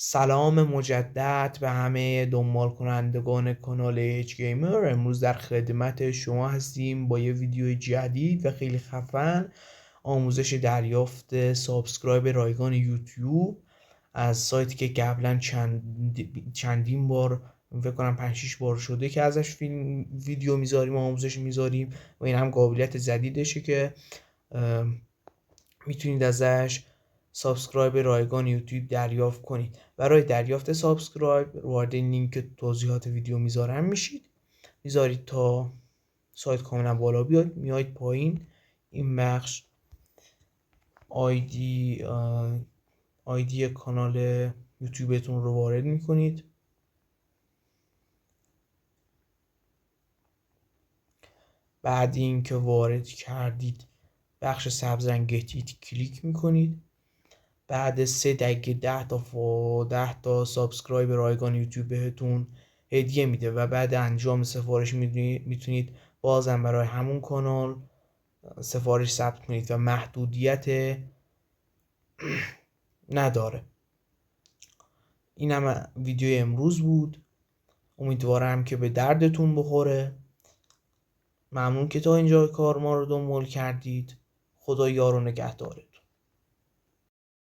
سلام مجدد به همه دنبال کنندگان کانال ایج گیمر. امروز در خدمت شما هستیم با یه ویدیو جدید و خیلی خفن. آموزش دریافت سابسکرایب رایگان یوتیوب از سایتی که قبلا چندین بار فکر کنم 5-6 بار شده که ازش ویدیو میذاریم و آموزش میذاریم و این هم قابلیت جدیدشه که میتونید ازش سابسکرایب رایگان یوتیوب دریافت کنید. برای دریافت سابسکرایب وارد این لینک توضیحات ویدیو میذارم میذارید تا سایت کاملا بالا بیاد، میایید پایین این بخش آیدی کانال یوتیوبتون رو وارد میکنید. بعد اینکه وارد کردید بخش سبز رنگ گتیت کلیک میکنید. بعد 3 دقیقه 10 تا سابسکرایب رایگان یوتیوب بهتون هدیه میده و بعد انجام سفارش میتونید بازم برای همون کانال سفارش ثبت کنید و محدودیت نداره. این هم ویدیو امروز بود، امیدوارم که به دردتون بخوره. ممنون که تا اینجا کار ما رو دنبال کردید. خدا یار و نگهداره.